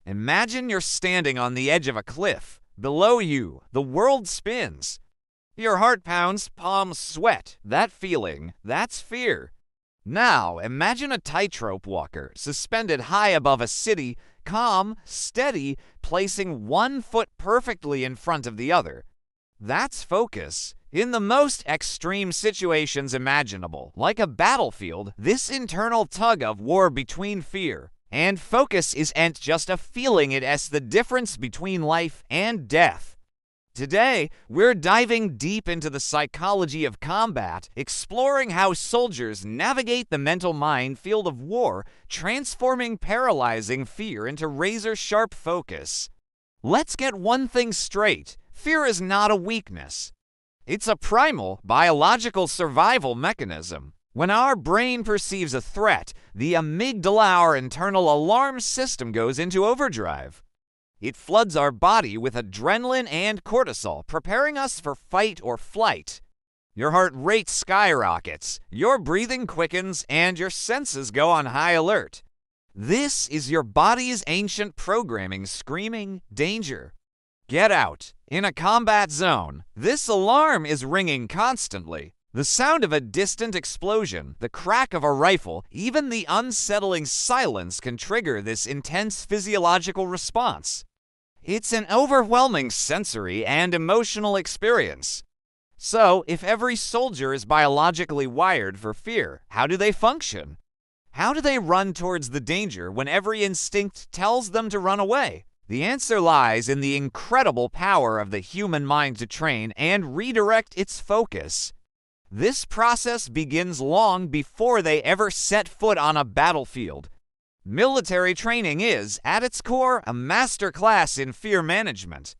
Imagine you're standing on the edge of a cliff. Below you, the world spins. Your heart pounds, palms sweat. That feeling, that's fear. Now, imagine a tightrope walker suspended high above a city, calm, steady, placing one foot perfectly in front of the other. That's focus. In the most extreme situations imaginable, like a battlefield, this internal tug of war between fear and focus isn't just a feeling, it's the difference between life and death. Today, we're diving deep into the psychology of combat, exploring how soldiers navigate the mental minefield of war, transforming paralyzing fear into razor-sharp focus. Let's get one thing straight. Fear is not a weakness. It's a primal, biological survival mechanism. When our brain perceives a threat, the amygdala, our internal alarm system, goes into overdrive. It floods our body with adrenaline and cortisol, preparing us for fight or flight. Your heart rate skyrockets, your breathing quickens, and your senses go on high alert. This is your body's ancient programming screaming, danger. Get out. In a combat zone, this alarm is ringing constantly. The sound of a distant explosion, the crack of a rifle, even the unsettling silence can trigger this intense physiological response. It's an overwhelming sensory and emotional experience. So, if every soldier is biologically wired for fear, how do they function? How do they run towards the danger when every instinct tells them to run away? The answer lies in the incredible power of the human mind to train and redirect its focus. This process begins long before they ever set foot on a battlefield. Military training is, at its core, a master class in fear management.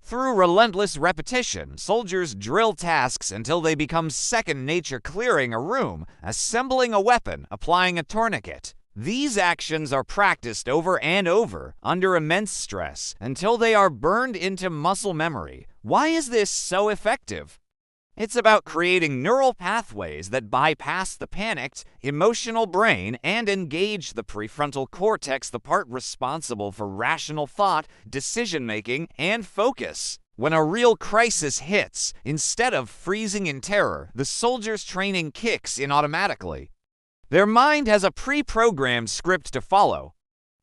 Through relentless repetition, soldiers drill tasks until they become second nature, clearing a room, assembling a weapon, applying a tourniquet. These actions are practiced over and over, under immense stress, until they are burned into muscle memory. Why is this so effective? It's about creating neural pathways that bypass the panicked, emotional brain and engage the prefrontal cortex, the part responsible for rational thought, decision-making, and focus. When a real crisis hits, instead of freezing in terror, the soldier's training kicks in automatically. Their mind has a pre-programmed script to follow.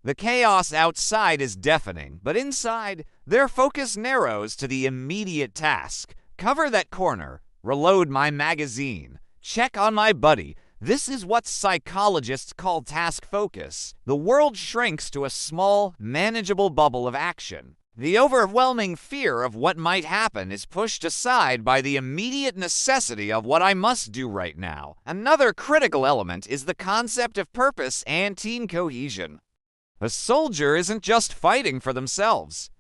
The chaos outside is deafening, but inside, their focus narrows to the immediate task. Cover that corner, reload my magazine, check on my buddy. This is what psychologists call task focus. The world shrinks to a small, manageable bubble of action. The overwhelming fear of what might happen is pushed aside by the immediate necessity of what I must do right now. Another critical element is the concept of purpose and team cohesion. A soldier isn't just fighting for themselves.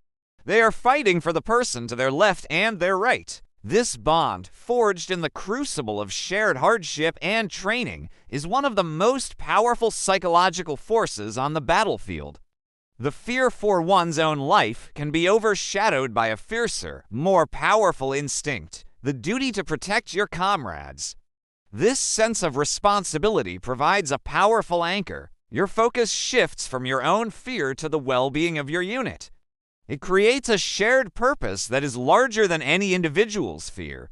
They are fighting for the person to their left and their right. This bond, forged in the crucible of shared hardship and training, is one of the most powerful psychological forces on the battlefield. The fear for one's own life can be overshadowed by a fiercer, more powerful instinct, the duty to protect your comrades. This sense of responsibility provides a powerful anchor. Your focus shifts from your own fear to the well-being of your unit. It creates a shared purpose that is larger than any individual's fear.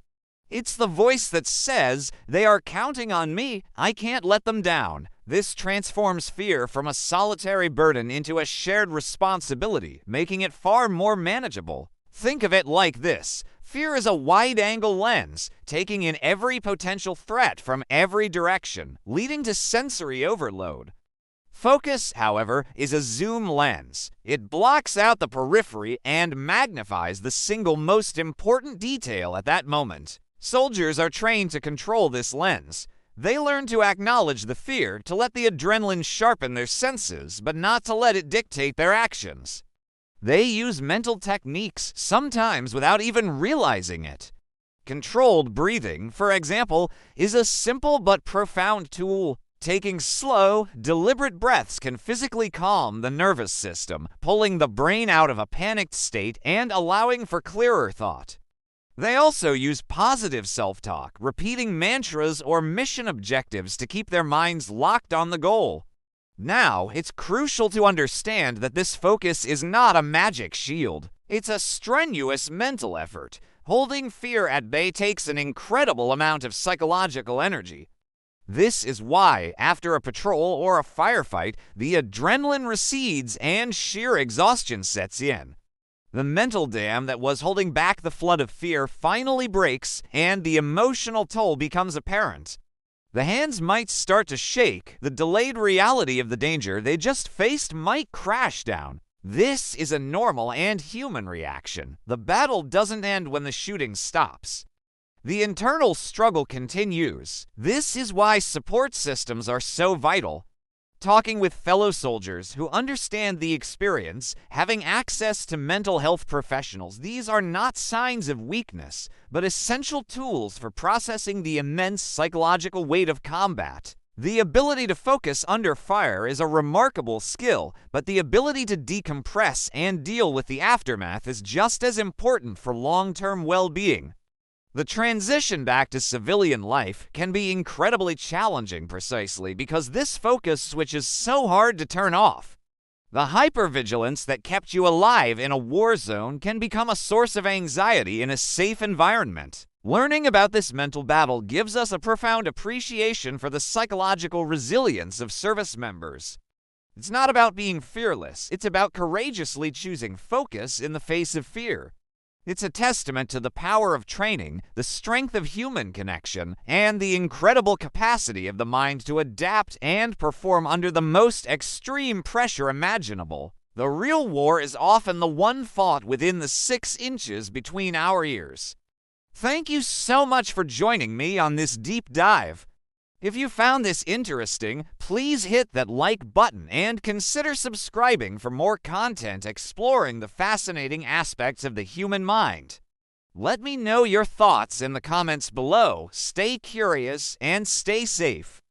It's the voice that says, they are counting on me, I can't let them down. This transforms fear from a solitary burden into a shared responsibility, making it far more manageable. Think of it like this. Fear is a wide-angle lens, taking in every potential threat from every direction, leading to sensory overload. Focus, however, is a zoom lens. It blocks out the periphery and magnifies the single most important detail at that moment. Soldiers are trained to control this lens. They learn to acknowledge the fear, to let the adrenaline sharpen their senses, but not to let it dictate their actions. They use mental techniques, sometimes without even realizing it. Controlled breathing, for example, is a simple but profound tool. Taking slow, deliberate breaths can physically calm the nervous system, pulling the brain out of a panicked state and allowing for clearer thought. They also use positive self-talk, repeating mantras or mission objectives to keep their minds locked on the goal. Now, it's crucial to understand that this focus is not a magic shield. It's a strenuous mental effort. Holding fear at bay takes an incredible amount of psychological energy. This is why, after a patrol or a firefight, the adrenaline recedes and sheer exhaustion sets in. The mental dam that was holding back the flood of fear finally breaks, and the emotional toll becomes apparent. The hands might start to shake, the delayed reality of the danger they just faced might crash down. This is a normal and human reaction. The battle doesn't end when the shooting stops. The internal struggle continues. This is why support systems are so vital. Talking with fellow soldiers who understand the experience, having access to mental health professionals, these are not signs of weakness, but essential tools for processing the immense psychological weight of combat. The ability to focus under fire is a remarkable skill, but the ability to decompress and deal with the aftermath is just as important for long-term well-being. The transition back to civilian life can be incredibly challenging precisely because this focus switch is so hard to turn off. The hypervigilance that kept you alive in a war zone can become a source of anxiety in a safe environment. Learning about this mental battle gives us a profound appreciation for the psychological resilience of service members. It's not about being fearless, it's about courageously choosing focus in the face of fear. It's a testament to the power of training, the strength of human connection, and the incredible capacity of the mind to adapt and perform under the most extreme pressure imaginable. The real war is often the one fought within the 6 inches between our ears. Thank you so much for joining me on this deep dive. If you found this interesting, please hit that like button and consider subscribing for more content exploring the fascinating aspects of the human mind. Let me know your thoughts in the comments below. Stay curious and stay safe.